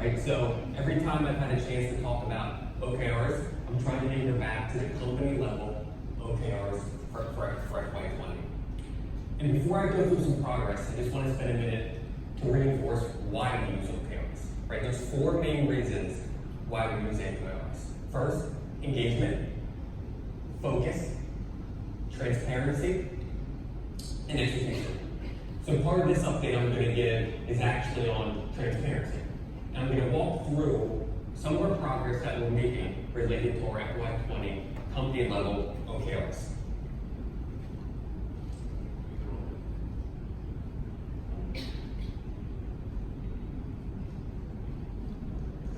right? So every time I've had a chance to talk about OKRs, I'm trying to anchor back to the company level OKRs for FY20. And before I go through some progress, I just want to spend a minute to reinforce why we use OKRs, right? There's four main reasons why we use OKRs. First, engagement, focus, transparency, and execution. So part of this update I'm going to give is actually on transparency. And I'm going to walk through some of our progress that we're making related to our FY20 company level OKRs.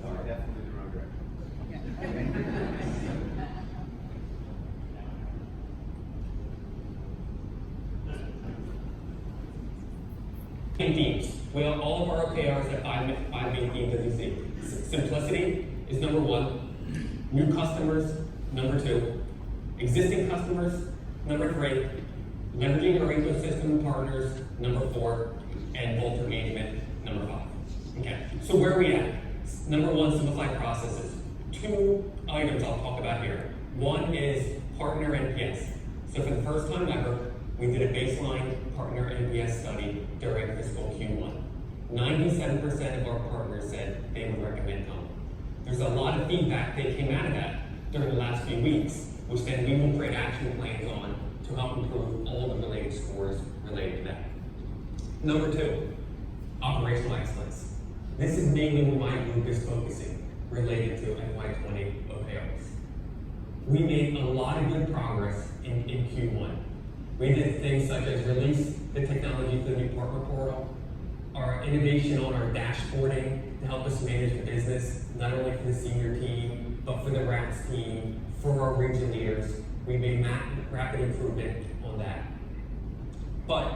Sorry, definitely the wrong direction. Main themes. Well, all of our OKRs have five main themes, as you see. Simplicity is number one. New customers, number two. Existing customers, number three. Leveraging our ecosystem and partners, number four. And Volt engagement, number five. Okay, so where are we at? Number one, simplify processes. Two items I'll talk about here. One is partner NPS. So for the first time ever, we did a baseline partner NPS study during fiscal Q1. 97% of our partners said they would recommend Tom. There's a lot of feedback that came out of that during the last few weeks, which then we will create action plans on to help improve all the related scores related to that. Number two, operational excellence. This is mainly where my group is focusing related to FY20 OKRs. We made a lot of good progress in Q1. We did things such as release the technology for the new partner portal, our innovation on our dashboarding to help us manage the business, not only for the senior team, but for the RAPS team, for our region leaders. We made rapid improvement on that. But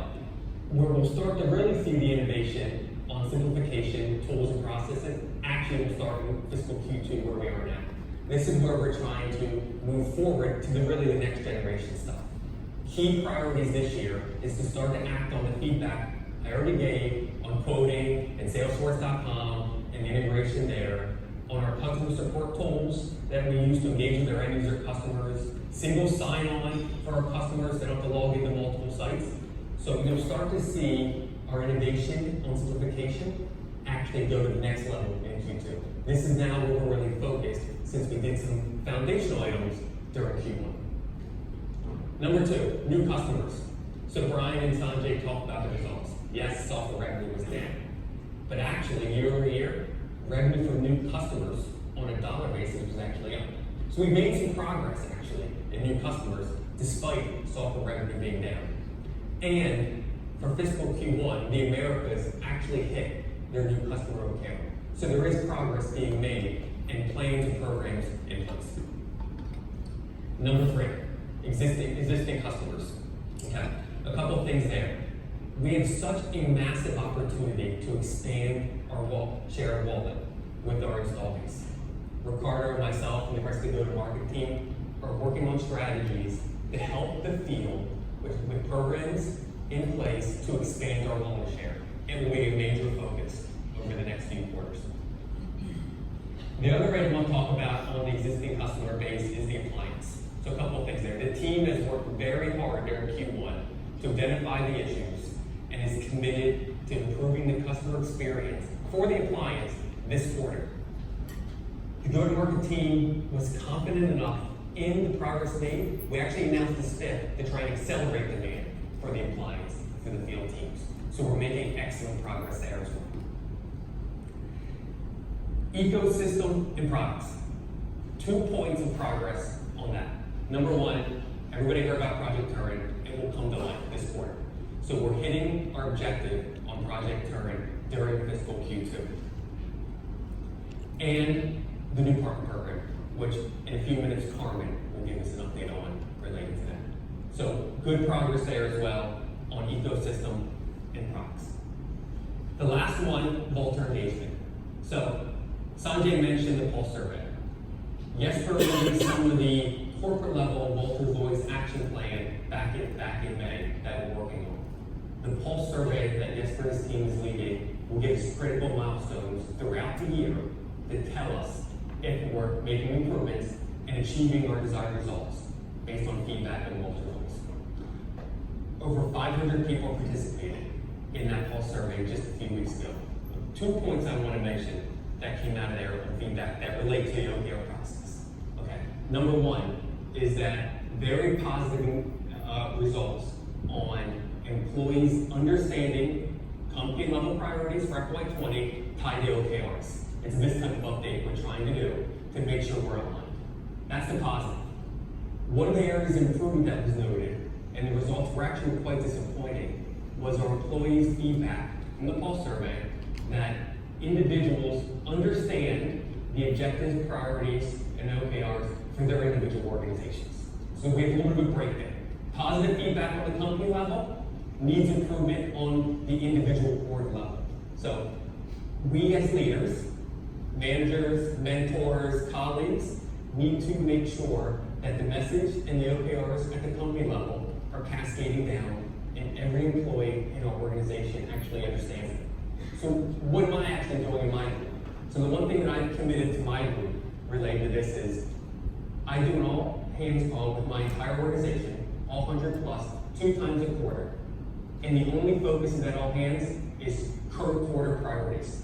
where we'll start to really see the innovation on simplification, tools, and processes, actually will start in fiscal Q2 where we are now. This is where we're trying to move forward to really the next generation stuff. Key priorities this year is to start to act on the feedback I already gave on quoting and Salesforce.com and the integration there, on our customer support tools that we use to engage with our end user customers, single sign-on for our customers that don't have to log into multiple sites. So you'll start to see our innovation on simplification actually go to the next level in Q2. This is now where we're really focused since we did some foundational items during Q1. Number two, new customers. So Brian and Sanjay talked about the results. Yes, software revenue was down, but actually year over year, revenue from new customers on a dollar basis was actually up. So we made some progress actually in new customers despite software revenue being down. And for fiscal Q1, the Americas actually hit their new customer OKR. So there is progress being made and plans and programs in place. Number three, existing customers. Okay, a couple of things there. We have such a massive opportunity to expand our share of wallet with our install base. Ricardo and myself and the rest of the go-to-market team are working on strategies to help the field with programs in place to expand our wallet share. It will be a major focus over the next few quarters. The other item I'll talk about on the existing customer base is the appliance. So a couple of things there. The team has worked very hard during Q1 to identify the issues and is committed to improving the customer experience for the appliance this quarter. The go-to-market team was confident enough in the progress made. We actually announced the spin to try and accelerate demand for the appliance through the field teams. So we're making excellent progress there as well. Ecosystem and products. 2 points of progress on that. Number one, everybody heard about Project Turin. It will come to life this quarter. So we're hitting our objective on Project Turin during fiscal Q2. And the new partner program, which in a few minutes Carmen will give us an update on related to that. So good progress there as well on ecosystem and products. The last one, Volt engagement. So Sanjay mentioned the Pulse survey. Jesper released some of the corporate level Volter Voice action plan back in May that we're working on. The Pulse survey that Jesper's team is leading will give us critical milestones throughout the year that tell us if we're making improvements and achieving our desired results based on feedback and multiple goals. Over 500 people participated in that pulse survey just a few weeks ago. 2 points I want to mention that came out of there on feedback that relate to the OKR process. Okay, number one is that very positive results on employees understanding company level priorities for FY20 tied to OKRs. It's this type of update we're trying to do to make sure we're aligned. That's the positive. One of the areas of improvement that was noted, and the results were actually quite disappointing, was our employees' feedback from the pulse survey that individuals understand the objectives, priorities, and OKRs for their individual organizations. So we have a little bit of a breakdown. Positive feedback on the company level needs improvement on the individual board level. So we as leaders, managers, mentors, colleagues, need to make sure that the message and the OKRs at the company level are cascading down and every employee in our organization actually understands it. So what am I actually doing in my group? So the one thing that I've committed to my group related to this is I do an all hands call with my entire organization, all 100 plus, 2 times a quarter. And the only focus of that all hands is current quarter priorities.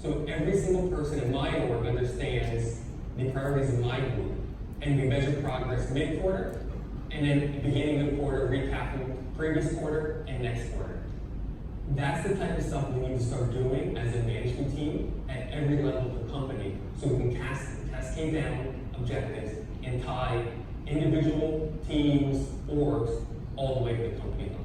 So every single person in my org understands the priorities of my group, and we measure progress mid-quarter, and then at the beginning of the quarter, recapping previous quarter and next quarter. That's the type of stuff we need to start doing as a management team at every level of the company, so we can cascade down objectives and tie individual teams, orgs, all the way to the company level.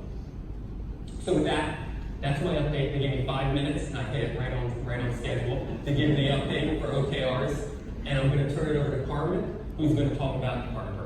So with that, that's my update. They gave me 5 minutes, and I hit it right on schedule to give the update for OKRs. And I'm going to turn it over to Carmen, who's going to talk about partner